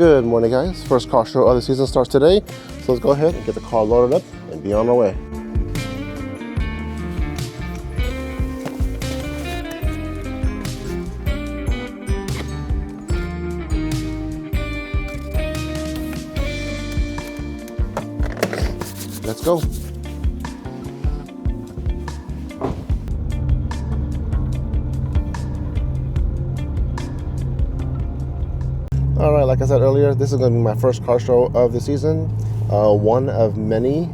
Good morning, guys. First car show of the season starts today, so let's go ahead and get the car loaded up and be on our way. Let's go. All right, like I said earlier, this is going to be my first car show of the season, one of many.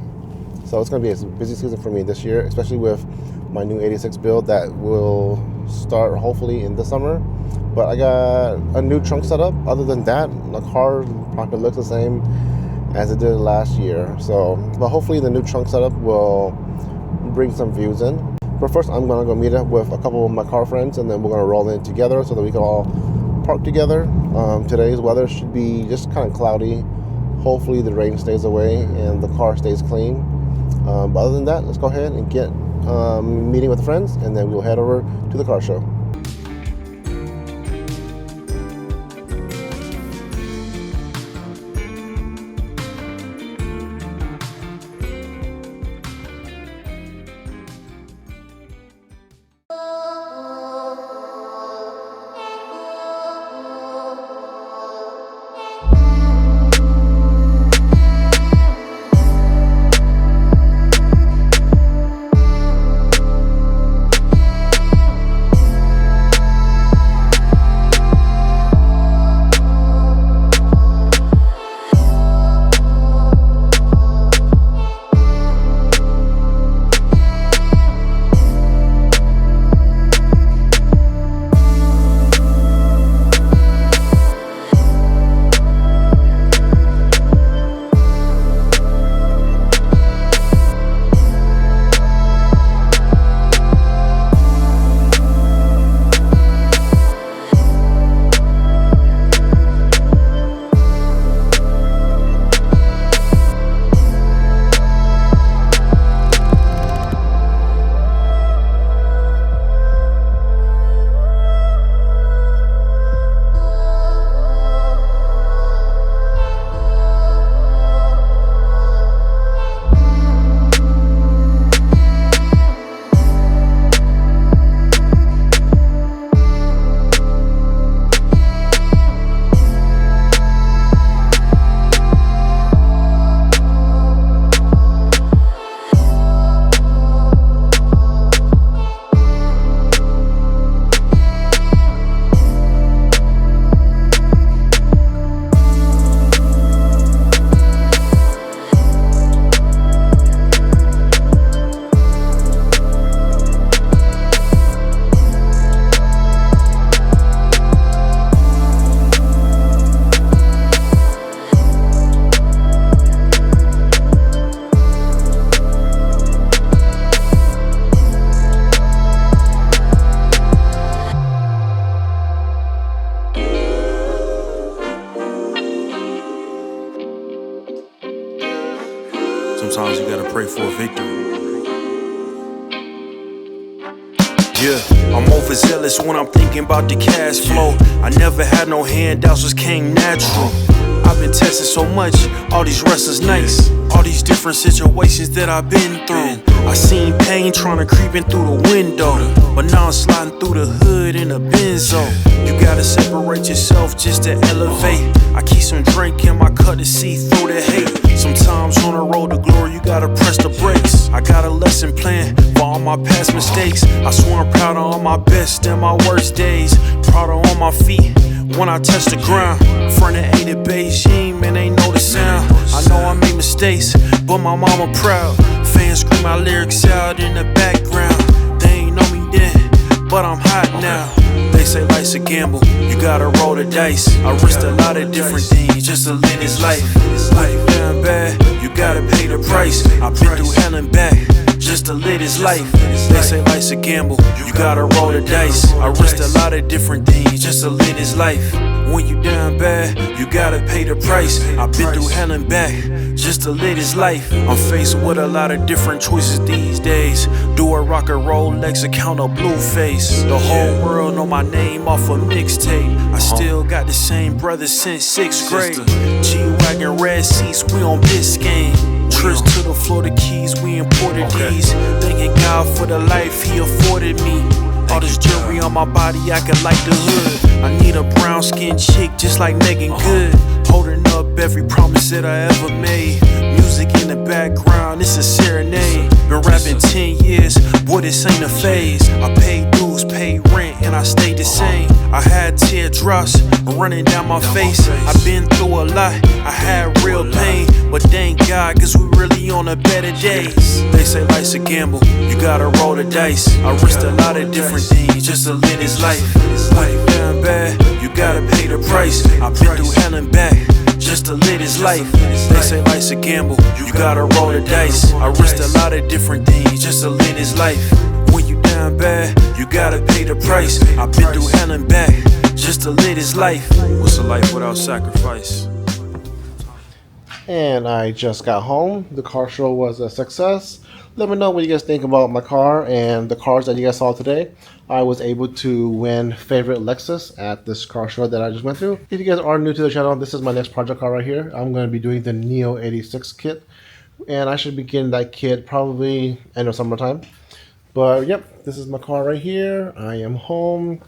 So it's going to be a busy season for me this year, especially with my new 86 build that will start hopefully in the summer. But I got a new trunk setup. Other than that, the car probably looks the same as it did last year. So, but hopefully the new trunk setup will bring some views in. But first, I'm going to go meet up with a couple of my car friends, and then we're going to roll in together so that we can all park together. Today's weather should be just kind of cloudy. Hopefully the rain stays away and the car stays clean. But other than that, let's go ahead and get meeting with friends, and then we'll head over to the car show. Sometimes you gotta pray for a victory. Yeah, I'm overzealous when I'm thinking about the cash flow. I never had no handouts, just came natural. I've been tested so much, all these restless nights, all these different situations that I've been through. I seen pain trying to creep in through the window, but now I'm sliding through the hood in a Benzo. You gotta separate yourself just to elevate. I keep some drink in my cup to see through the hate. Sometimes on the road to glory, you gotta press the brakes. I got a lesson plan for all my past mistakes. I swear I'm proud of all my best and my worst days. Proud of on my feet when I touch the ground. Front of A to Beijing, man, they know the sound. I know I made mistakes, but my mama proud. Fans scream my lyrics out in the background. They ain't know me then, but I'm hot now. They say life's a gamble, you gotta roll the dice. I risked a lot of different things just to live this life. Life down bad, you gotta pay the price. I've been through hell and back just just to live this life. They say life's a gamble, you gotta roll the dice. I risked a lot of different things just to live this life. When you down bad, you gotta pay the price. I've been through hell and back just to live this life. I'm faced with a lot of different choices these days. Do a rock and roll Lex account of Blueface. The whole world know my name off a mixtape. I still got the same brothers since 6th grade. G-Wagon red seats, we on Biscayne. Trips to the Florida Keys, we imported these. Thanking God for the life he afforded me. All this jewelry on my body, I could light the hood. I need a brown skinned chick just like Megan Good. Holding up every promise that I ever made. Music in the background, it's a serenade. Been rapping 10 years, boy this ain't a phase. I paid dues, paid rent, and I stayed the same. I had teardrops running down my face. I've been through a lot, I had real pain. But thank God, cause we really on a better days. They say life's a gamble, you gotta roll the dice. I risked a lot of different things just to live this life. When you down bad, you gotta pay the price. I've been through hell and back just to live this life. They say life's a gamble, you gotta roll the dice. I risked a lot of different things just to live this life. When you down bad, you gotta pay the price. I've been through hell and back just to live this life. What's a life without sacrifice? And I just got home. The car show was a success. Let me know what you guys think about my car and the cars that you guys saw today. I was able to win favorite Lexus at this car show that I just went through. If you guys are new to the channel, this is my next project car right here. I'm going to be doing the Neo 86 kit. And I should be getting that kit probably end of summertime. But yep, this is my car right here. I am home.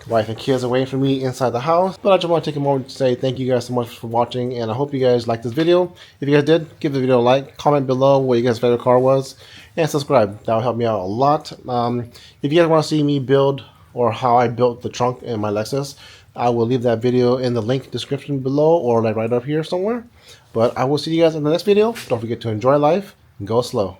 Wife and kids away from me inside the house. But I just want to take a moment to say thank you guys so much for watching, and I hope you guys liked this video. If you guys did, give the video a like, comment below what your guys' favorite car was, and subscribe. That will help me out a lot. If you guys want to see me build or how I built the trunk in my Lexus, I will leave that video in the link description below or like right up here somewhere. But I will see you guys in the next video. Don't forget to enjoy life and go slow.